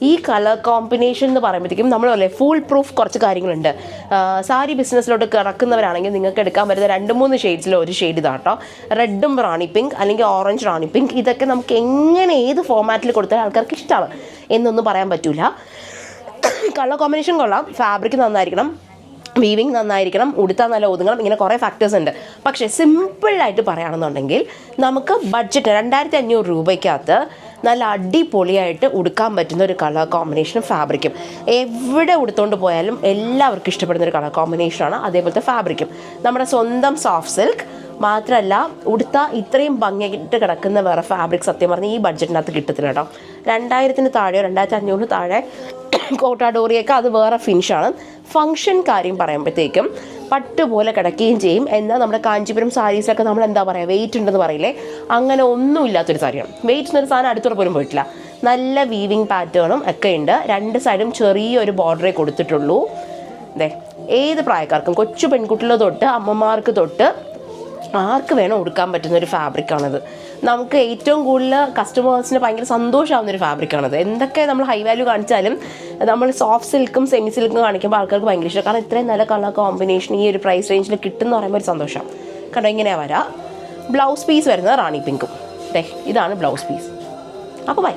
ഈ colour combination എന്ന് പറയുമ്പോഴത്തേക്കും നമ്മളല്ലേ ഫുൾ പ്രൂഫ് കുറച്ച് കാര്യങ്ങളുണ്ട്. സാരി ബിസിനസ്സിലോട്ട് കിടക്കുന്നവരാണെങ്കിൽ നിങ്ങൾക്ക് എടുക്കാൻ പറ്റുന്ന 2-3 ഷെയ്ഡ്സിൽ ഒരു ഷെയ്ഡ് ഇതാട്ടോ. റെഡും റാണി പിങ്ക് അല്ലെങ്കിൽ ഓറഞ്ച് റാണി പിങ്ക്. ഇതൊക്കെ നമുക്ക് എങ്ങനെ ഏത് ഫോമാറ്റിൽ കൊടുത്താൽ ആൾക്കാർക്ക് ഇഷ്ടമാണ് എന്നൊന്നും പറയാൻ പറ്റില്ല. കളർ കോമ്പിനേഷൻ കൊള്ളാം, ഫാബ്രിക് നന്നായിരിക്കണം, വീവിങ് നന്നായിരിക്കണം, ഉടുത്താൽ നല്ല ഒതുങ്ങണം, ഇങ്ങനെ കുറേ ഫാക്ടേഴ്സ് ഉണ്ട്. പക്ഷേ സിമ്പിളായിട്ട് പറയുകയാണെന്നുണ്ടെങ്കിൽ നമുക്ക് ബഡ്ജറ്റ് 2500 രൂപയ്ക്കകത്ത് നല്ല അടിപൊളിയായിട്ട് ഉടുക്കാൻ പറ്റുന്ന ഒരു കളർ കോമ്പിനേഷനും ഫാബ്രിക്കും. എവിടെ ഉടുത്തുകൊണ്ട് പോയാലും എല്ലാവർക്കും ഇഷ്ടപ്പെടുന്ന ഒരു കളർ കോമ്പിനേഷനാണ്. അതേപോലത്തെ ഫാബ്രിക്കും നമ്മുടെ സ്വന്തം സോഫ്റ്റ് സിൽക്ക് മാത്രമല്ല, ഉടുത്ത ഇത്രയും ഭംഗിയായിട്ട് കിടക്കുന്ന വേറെ ഫാബ്രിക് സത്യം പറഞ്ഞാൽ ഈ ബഡ്ജറ്റിനകത്ത് കിട്ടത്തില്ല കേട്ടോ. 2000-ന് താഴെയോ 2500-ന് താഴെ കോട്ടാഡോറിയൊക്കെ അത് വേറെ ഫിനിഷാണ്. ഫംഗ്ഷൻ കാര്യം പറയുമ്പോഴത്തേക്കും പട്ട് പോലെ കിടക്കുകയും ചെയ്യും. എന്നാൽ നമ്മുടെ കാഞ്ചീപുരം സാരീസിലൊക്കെ നമ്മൾ എന്താ പറയുക, വെയിറ്റ് ഉണ്ടെന്ന് പറയില്ലേ, അങ്ങനെ ഒന്നും ഇല്ലാത്തൊരു സാരിയാണ്. വെയിറ്റ് എന്നൊരു സാധനം അടുത്തുള്ള പോലും പോയിട്ടില്ല. നല്ല വീവിങ് പാറ്റേണും ഒക്കെ ഉണ്ട്. 2 സൈഡും ചെറിയൊരു ബോർഡറേ കൊടുത്തിട്ടുള്ളൂ. അതെ, ഏത് പ്രായക്കാർക്കും, കൊച്ചു പെൺകുട്ടികൾ തൊട്ട് അമ്മമാർക്ക് തൊട്ട് ആർക്ക് വേണം ഉടുക്കാൻ പറ്റുന്ന ഒരു ഫാബ്രിക്കാണിത്. നമുക്ക് ഏറ്റവും കൂടുതൽ കസ്റ്റമേഴ്സിന് ഭയങ്കര സന്തോഷമാവുന്നൊരു ഫാബ്രിക്കാണിത്. എന്തൊക്കെ നമ്മൾ ഹൈ വാല്യൂ കാണിച്ചാലും നമ്മൾ സോഫ്റ്റ് സിൽക്കും സെമി സിൽക്കും കാണിക്കുമ്പോൾ ആൾക്കാർക്ക് ഭയങ്കര ഇഷ്ടം. കാരണം ഇത്രയും നല്ല കളർ കോമ്പിനേഷൻ ഈ ഒരു പ്രൈസ് റേഞ്ചിൽ കിട്ടുമെന്ന് പറയുമ്പോൾ ഒരു സന്തോഷം. കാരണം ഇങ്ങനെയാണ് വരാം. ബ്ലൗസ് പീസ് വരുന്നത് റാണി പിങ്കും. ഇതാണ് ബ്ലൗസ് പീസ്. അപ്പോൾ ബൈ.